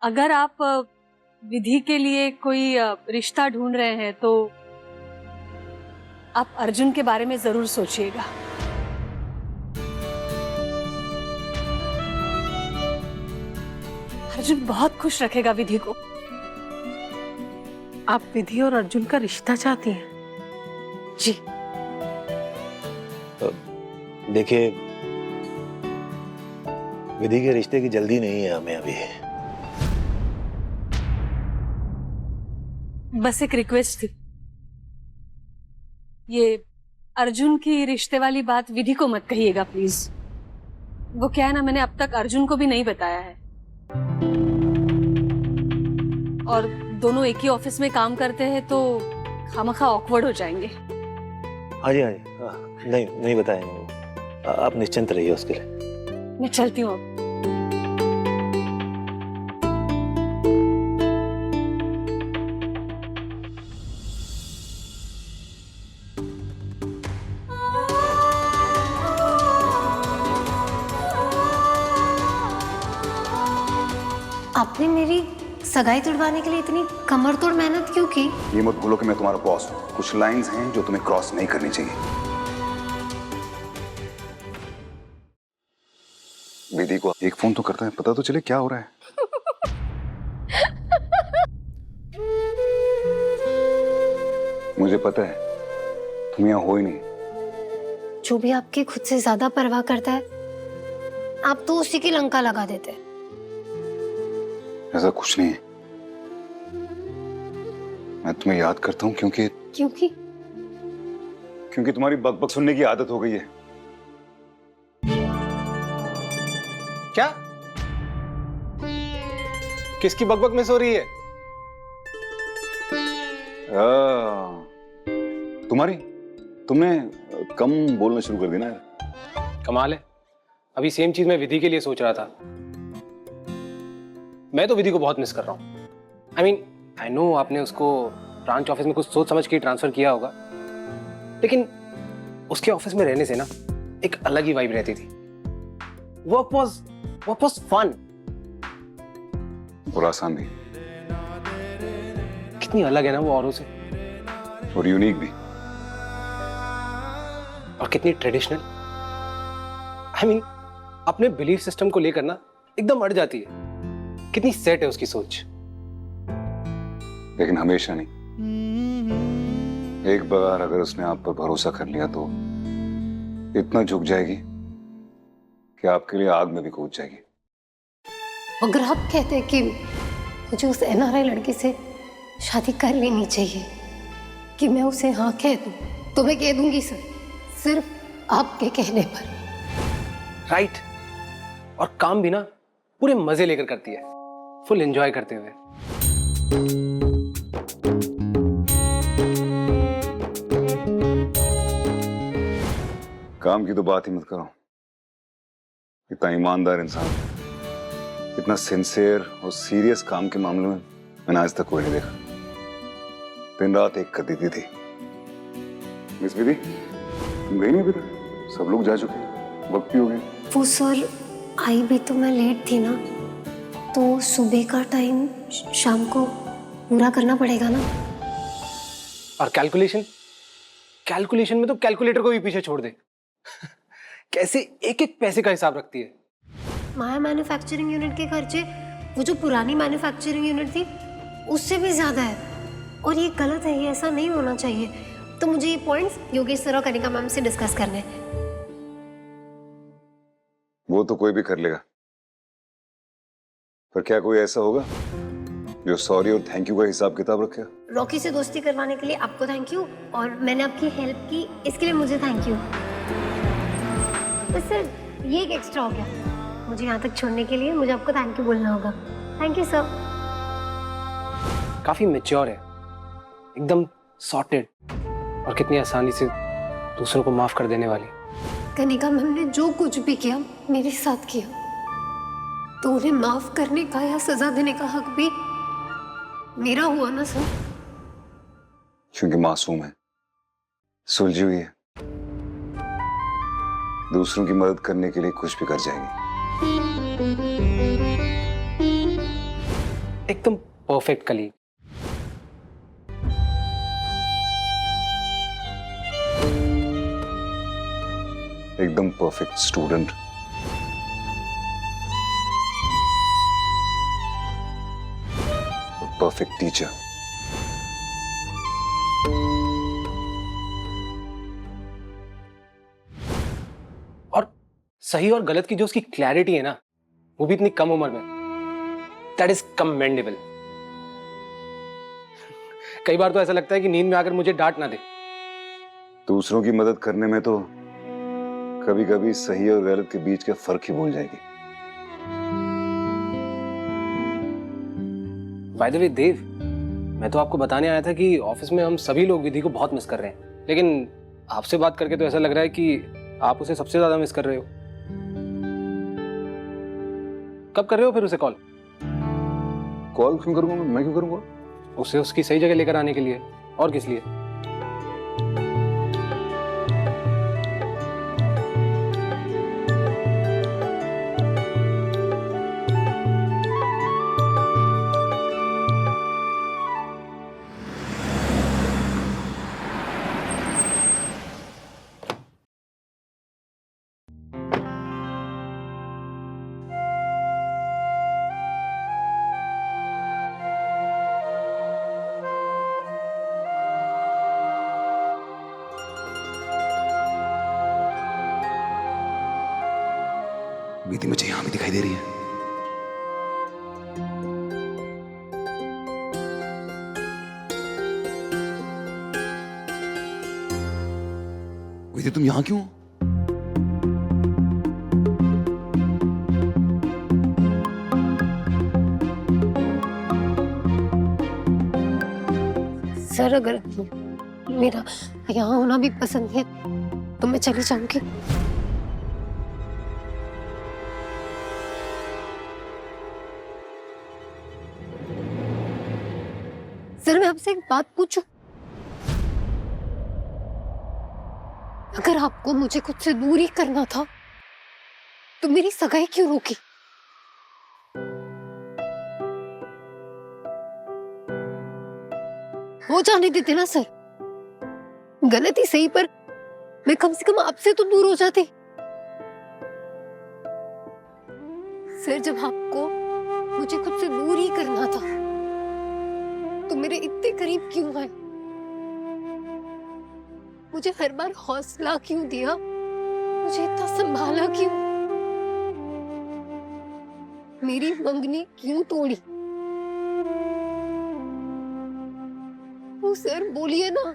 अगर आप विधि के लिए कोई रिश्ता ढूंढ रहे हैं तो आप अर्जुन के बारे में जरूर सोचिएगा। अर्जुन बहुत खुश रखेगा विधि को। आप विधि और अर्जुन का रिश्ता चाहती हैं? जी। देखिए, विधि के रिश्ते की जल्दी नहीं है हमें अभी। बस एक रिक्वेस्ट थी, ये अर्जुन की रिश्ते वाली बात विधि को मत कहिएगा प्लीज। वो क्या है ना, मैंने अब तक अर्जुन को भी नहीं बताया है, और दोनों एक ही ऑफिस में काम करते हैं तो खामखा ऑकवर्ड हो जाएंगे। हाँ जी, हाँ जी, हाँ, नहीं बताएंगे। आप निश्चिंत रहिए उसके लिए। मैं चलती हूँ अब। आपने मेरी सगाई तुड़वाने के लिए इतनी कमर तोड़ मेहनत क्यों की? ये मत भूलो कि मैं तुम्हारा बॉस हूँ। कुछ लाइंस हैं जो तुम्हें क्रॉस नहीं करनी चाहिए। विधि को एक फोन तो करता है, पता तो चले क्या हो रहा है। मुझे पता है तुम यहाँ हो ही नहीं। जो भी आपकी खुद से ज्यादा परवाह करता है, आप तो उसी की लंका लगा देते हैं। ऐसा कुछ नहीं है। मैं तुम्हें याद करता हूँ क्योंकि तुम्हारी बकबक सुनने की आदत हो गई है। क्या? किसकी बकबक मिस हो रही है? तुम्हारी। तुमने कम बोलना शुरू कर दिया ना। कमाल है, अभी सेम चीज मैं विधि के लिए सोच रहा था। मैं तो विधि को बहुत मिस कर रहा हूँ। आई नो आपने उसको ब्रांच ऑफिस में कुछ सोच समझ के ट्रांसफर किया होगा, लेकिन उसके ऑफिस में रहने से ना एक अलग ही वाइब रहती थी। वर्क वाज फन और आसान भी। कितनी अलग है ना वो औरों से, और यूनिक भी। और कितनी ट्रेडिशनल। अपने बिलीफ सिस्टम को लेकर ना एकदम अड़ जाती है। कितनी सेट है उसकी सोच। लेकिन हमेशा नहीं। एक बार अगर उसने आप पर भरोसा कर लिया तो इतना झुक जाएगी कि आपके लिए आग में भी कूद जाएगी। अगर आप कहते हैं कि मुझे उस एनआरआई लड़के से शादी कर लेनी चाहिए, कि मैं उसे हाँ कह दूं, तो मैं कह दूंगी सर, सिर्फ आपके कहने पर। राइट। और काम भी ना पूरे मजे लेकर करती है, फुल एंजॉय करते हुए। काम की तो बात ही मत करो। इतना ईमानदार इंसान, इतना सिंसियर और सीरियस काम के मामले में मैंने आज तक कोई नहीं देखा। दिन रात एक कर देती थी। मिस विधि, तुम गई नहीं अभी तक? सब लोग जा चुके, वक्त भी हो गया। वो सर आई भी तो मैं लेट थी ना, तो सुबह का टाइम शाम को पूरा करना पड़ेगा ना। और कैलकुलेशन में तो कैलकुलेटर को भी पीछे छोड़ दे। कैसे एक एक पैसे का हिसाब रखती है। माया मैन्युफैक्चरिंग यूनिट के खर्चे, वो जो पुरानी मैन्युफैक्चरिंग यूनिट थी उससे भी ज्यादा है, और ये गलत है, ये ऐसा नहीं होना चाहिए। तो मुझे ये पॉइंट्स योगेश सर और कनिका मैम से डिस्कस करने हैं। वो तो कोई भी कर लेगा, पर क्या कोई ऐसा होगा जो सॉरी और थैंक यू का हिसाब किताब रखेगा? रॉकी से दोस्ती करवाने के लिए आपको थैंक यू, और मैंने आपकी हेल्प की इसके लिए मुझे थैंक यू। तो सर ये एक एक्स्ट्रा हो गया, मुझे यहाँ तक छोड़ने के लिए मुझे आपको थैंक यू बोलना होगा। Thank you sir. काफी मैच्योर है, एकदम सॉर्टेड, और कितनी आसानी से दूसरों को माफ कर देने वाली। कनिका मैम ने जो कुछ भी किया मेरे साथ किया, तो उन्हें माफ करने का या सजा देने का हक भी मेरा हुआ ना सर? क्योंकि मासूम है, सुलझी हुई है, दूसरों की मदद करने के लिए कुछ भी कर जाएगी। एकदम परफेक्ट कलीग। एकदम परफेक्ट स्टूडेंट। Perfect teacher. और सही और गलत की जो उसकी क्लैरिटी है ना, वो भी इतनी कम उम्र में, दैट इज कमेंडेबल। कई बार तो ऐसा लगता है कि नींद में आकर मुझे डांट ना दे। दूसरों की मदद करने में तो कभी कभी सही और गलत के बीच के फर्क ही भूल जाएगी। बाय द वे देव, मैं तो आपको बताने आया था कि ऑफिस में हम सभी लोग विधि को बहुत मिस कर रहे हैं, लेकिन आपसे बात करके तो ऐसा लग रहा है कि आप उसे सबसे ज्यादा मिस कर रहे हो। कब कर रहे हो फिर उसे कॉल? कॉल क्यों करूंगा मैं क्यों करूंगा? उसे उसकी सही जगह लेकर आने के लिए, और किस लिए? विधि मुझे यहां भी दिखाई दे रही है। विधि तुम यहां क्यों? सर अगर मेरा यहाँ होना भी पसंद है तो मैं चली जाऊंगी। सर मैं आपसे एक बात पूछूं? अगर आपको मुझे खुद से दूर ही करना था तो मेरी सगाई क्यों रोकी? हो जाने देते ना सर, गलती सही पर मैं कम से कम आपसे तो दूर हो जाती। सर जब आपको मुझे खुद से दूर ही करना था तो मेरे इतने करीब क्यों आए? मुझे हर बार हौसला क्यों दिया? मुझे इतना संभाला क्यों? मेरी मंगनी क्यों तोड़ी? वो सर बोलिए ना।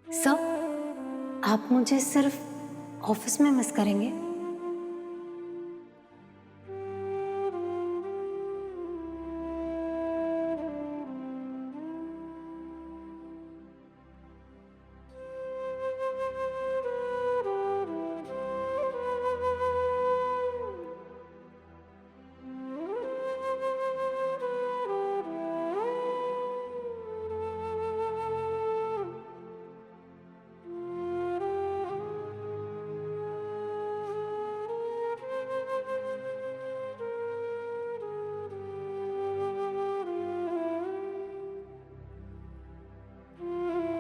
सर आप मुझे सिर्फ ऑफिस में मिस करेंगे?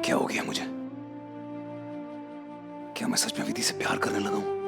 क्या हो गया मुझे? क्या मैं सच में विधि से प्यार करने लगा हूं?